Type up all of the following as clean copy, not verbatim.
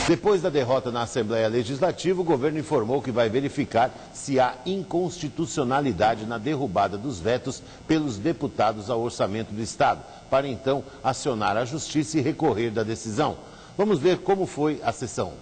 Depois da derrota na Assembleia Legislativa, o governo informou que vai verificar se há inconstitucionalidade na derrubada dos vetos pelos deputados ao orçamento do Estado, para então acionar a Justiça e recorrer da decisão. Vamos ver como foi a sessão.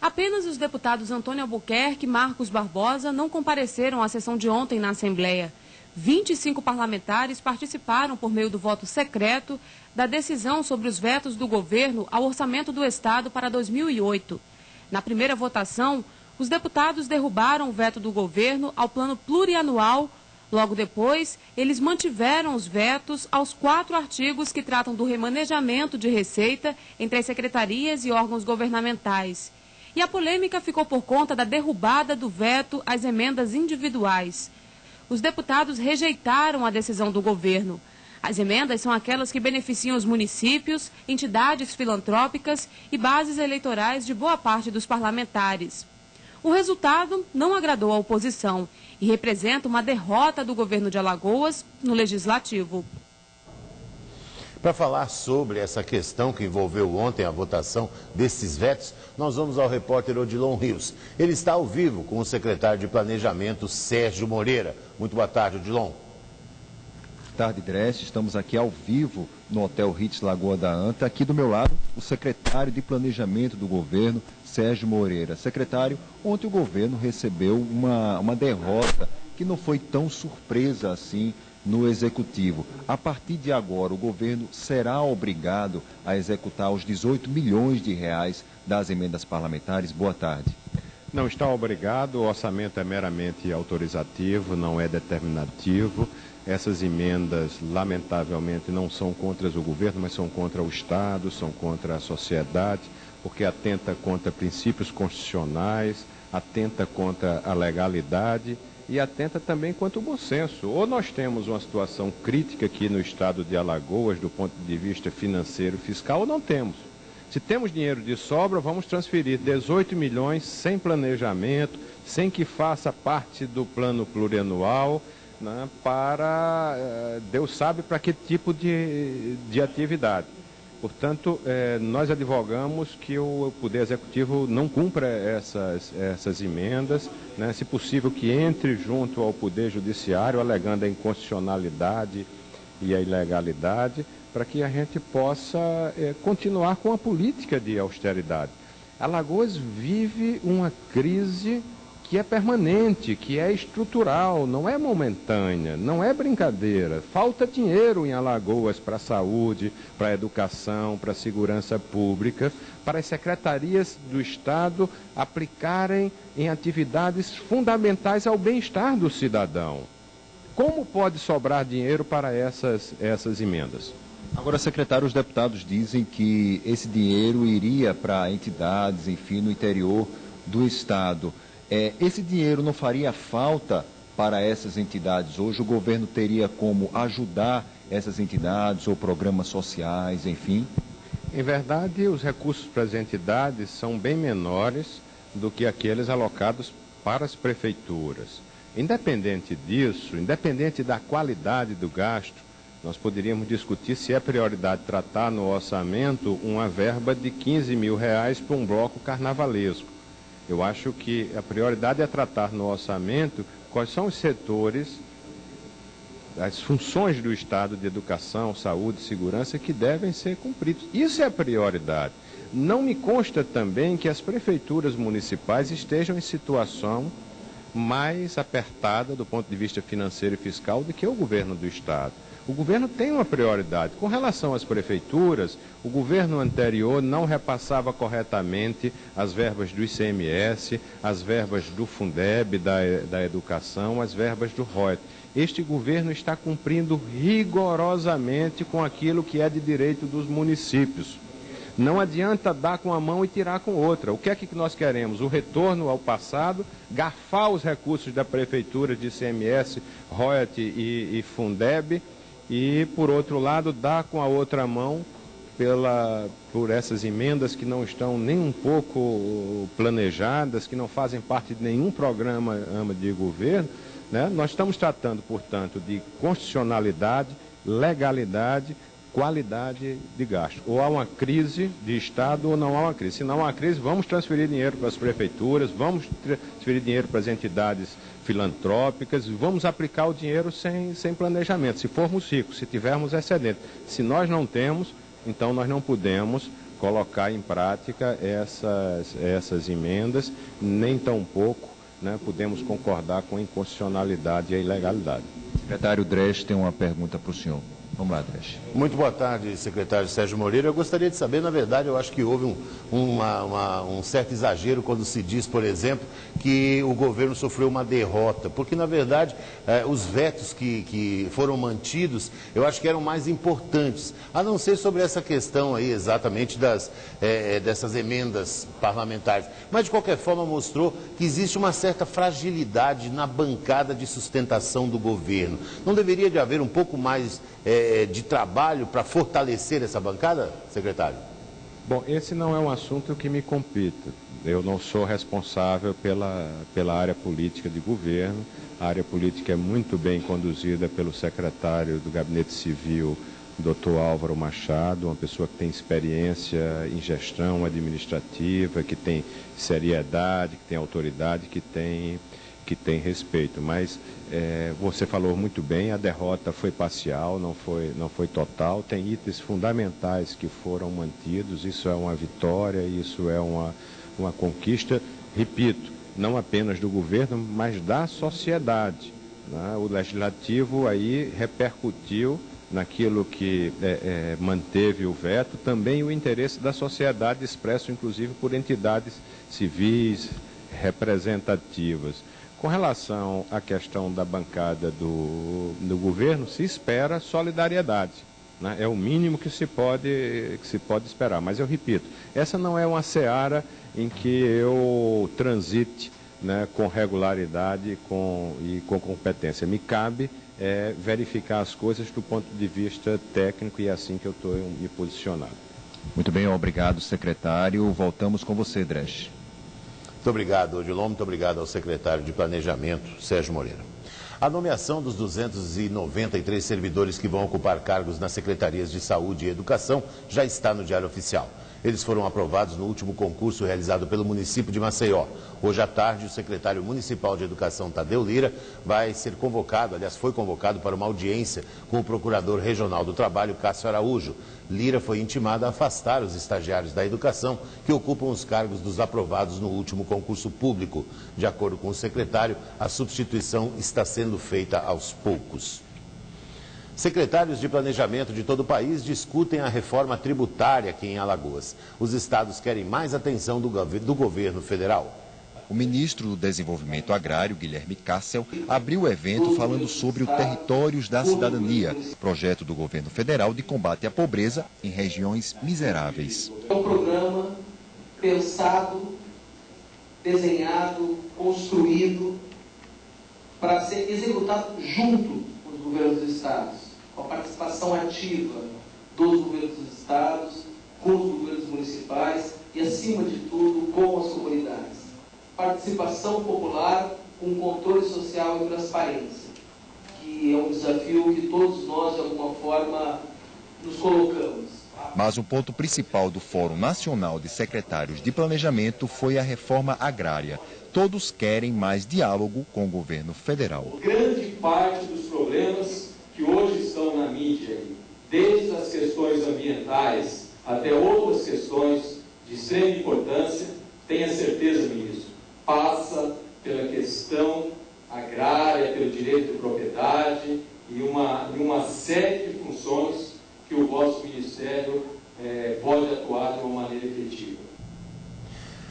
Apenas os deputados Antônio Albuquerque e Marcos Barbosa não compareceram à sessão de ontem na Assembleia. 25 parlamentares participaram por meio do voto secreto da decisão sobre os vetos do governo ao orçamento do Estado para 2008. Na primeira votação, os deputados derrubaram o veto do governo ao plano plurianual. Logo depois, eles mantiveram os vetos aos 4 artigos que tratam do remanejamento de receita entre as secretarias e órgãos governamentais. E a polêmica ficou por conta da derrubada do veto às emendas individuais. Os deputados rejeitaram a decisão do governo. As emendas são aquelas que beneficiam os municípios, entidades filantrópicas e bases eleitorais de boa parte dos parlamentares. O resultado não agradou à oposição e representa uma derrota do governo de Alagoas no Legislativo. Para falar sobre essa questão que envolveu ontem a votação desses vetos, nós vamos ao repórter Odilon Rios. Ele está ao vivo com o secretário de Planejamento, Sérgio Moreira. Muito boa tarde, Odilon. Boa tarde, Dreste. Estamos aqui ao vivo no Hotel Ritz Lagoa da Anta. Aqui do meu lado, o secretário de Planejamento do governo, Sérgio Moreira. Secretário, ontem o governo recebeu uma derrota que não foi tão surpresa assim no Executivo. A partir de agora, o governo será obrigado a executar os 18 milhões de reais das emendas parlamentares. Boa tarde. Não está obrigado, o orçamento é meramente autorizativo, não é determinativo. Essas emendas, lamentavelmente, não são contra o governo, mas são contra o Estado, são contra a sociedade, porque atenta contra princípios constitucionais, atenta contra a legalidade e atenta também contra o bom senso. Ou nós temos uma situação crítica aqui no estado de Alagoas, do ponto de vista financeiro e fiscal, ou não temos. Se temos dinheiro de sobra, vamos transferir 18 milhões sem planejamento, sem que faça parte do plano plurianual, né, para, Deus sabe para que tipo de atividade. Portanto, nós advogamos que o Poder Executivo não cumpra essas emendas, né, se possível que entre junto ao Poder Judiciário, alegando a inconstitucionalidade e a ilegalidade, para que a gente possa continuar com a política de austeridade. Alagoas vive uma crise que é permanente, que é estrutural, não é momentânea, não é brincadeira. Falta dinheiro em Alagoas para a saúde, para a educação, para a segurança pública, para as secretarias do Estado aplicarem em atividades fundamentais ao bem-estar do cidadão. Como pode sobrar dinheiro para essas emendas? Agora, secretário, os deputados dizem que esse dinheiro iria para entidades, enfim, no interior do Estado. Esse dinheiro não faria falta para essas entidades? Hoje o governo teria como ajudar essas entidades ou programas sociais, enfim? Em verdade, os recursos para as entidades são bem menores do que aqueles alocados para as prefeituras. Independente disso, independente da qualidade do gasto, nós poderíamos discutir se é prioridade tratar no orçamento uma verba de 15 mil reais para um bloco carnavalesco. Eu acho que a prioridade é tratar no orçamento quais são os setores, as funções do Estado de educação, saúde, segurança que devem ser cumpridos. Isso é a prioridade. Não me consta também que as prefeituras municipais estejam em situação mais apertada do ponto de vista financeiro e fiscal do que o governo do Estado. O governo tem uma prioridade. Com relação às prefeituras, o governo anterior não repassava corretamente as verbas do ICMS, as verbas do Fundeb, da educação, as verbas do ROET. Este governo está cumprindo rigorosamente com aquilo que é de direito dos municípios. Não adianta dar com uma mão e tirar com outra. O que é que nós queremos? O retorno ao passado, garfar os recursos da prefeitura de ICMS, ROET e Fundeb, e, por outro lado, dar com a outra mão por essas emendas que não estão nem um pouco planejadas, que não fazem parte de nenhum programa de governo, né? Nós estamos tratando, portanto, de constitucionalidade, legalidade, qualidade de gasto. Ou há uma crise de Estado ou não há uma crise. Se não há uma crise, vamos transferir dinheiro para as prefeituras, vamos transferir dinheiro para as entidades filantrópicas, vamos aplicar o dinheiro sem planejamento, se formos ricos, se tivermos excedente. Se nós não temos, então nós não podemos colocar em prática essas emendas, nem tampouco, né, podemos concordar com a inconstitucionalidade e a ilegalidade. Secretário Dresch tem uma pergunta para o senhor. Vamos lá, Dresch. Muito boa tarde, secretário Sérgio Moreira. Eu gostaria de saber, na verdade, eu acho que houve um certo exagero quando se diz, por exemplo, que o governo sofreu uma derrota, porque, na verdade, os vetos que foram mantidos, eu acho que eram mais importantes, a não ser sobre essa questão aí, exatamente, dessas emendas parlamentares. Mas, de qualquer forma, mostrou que existe uma certa fragilidade na bancada de sustentação do governo. Não deveria de haver um pouco mais de trabalho para fortalecer essa bancada, secretário? Bom, esse não é um assunto que me compete. Eu não sou responsável pela área política de governo. A área política é muito bem conduzida pelo secretário do Gabinete Civil, Dr. Álvaro Machado, uma pessoa que tem experiência em gestão administrativa, que tem seriedade, que tem autoridade, que tem respeito. Mas você falou muito bem, a derrota foi parcial, não foi total. Tem itens fundamentais que foram mantidos, isso é uma vitória, isso é uma conquista, repito, não apenas do governo, mas da sociedade, né? O Legislativo aí repercutiu naquilo que manteve o veto, também o interesse da sociedade expresso, inclusive, por entidades civis representativas. Com relação à questão da bancada do governo, se espera solidariedade, né? É o mínimo que se pode esperar. Mas eu repito, essa não é uma seara em que eu transite, né, com regularidade e com competência. Me cabe verificar as coisas do ponto de vista técnico e é assim que eu estou me posicionando. Muito bem, obrigado, secretário. Voltamos com você, Dresch. Muito obrigado, Odilon. Muito obrigado ao secretário de Planejamento, Sérgio Moreira. A nomeação dos 293 servidores que vão ocupar cargos nas secretarias de Saúde e Educação já está no Diário Oficial. Eles foram aprovados no último concurso realizado pelo município de Maceió. Hoje à tarde, o secretário municipal de Educação, Tadeu Lira, vai ser convocado, aliás, foi convocado para uma audiência com o procurador regional do trabalho, Cássio Araújo. Lira foi intimado a afastar os estagiários da educação que ocupam os cargos dos aprovados no último concurso público. De acordo com o secretário, a substituição está sendo feita aos poucos. Secretários de Planejamento de todo o país discutem a reforma tributária aqui em Alagoas. Os estados querem mais atenção do governo federal. O ministro do Desenvolvimento Agrário, Guilherme Cassel, abriu o evento falando sobre o Territórios da Cidadania, projeto do governo federal de combate à pobreza em regiões miseráveis. É um programa pensado, desenhado, construído para ser executado junto com os governos dos estados, com a participação ativa dos governos dos estados, com os governos municipais e, acima de tudo, com as comunidades. Participação popular com controle social e transparência, que é um desafio que todos nós, de alguma forma, nos colocamos. Mas o ponto principal do Fórum Nacional de Secretários de Planejamento foi a reforma agrária. Todos querem mais diálogo com o governo federal. Grande parte dos problemas que hoje estão na mídia, desde as questões ambientais até outras questões de extrema importância, tenha certeza, ministro, passa pela questão agrária, pelo direito de propriedade e uma série de funções que o vosso Ministério pode atuar de uma maneira efetiva.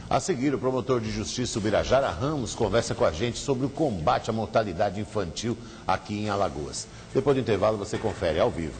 A seguir, o promotor de justiça Ubirajara Ramos conversa com a gente sobre o combate à mortalidade infantil aqui em Alagoas. Depois do intervalo, você confere ao vivo.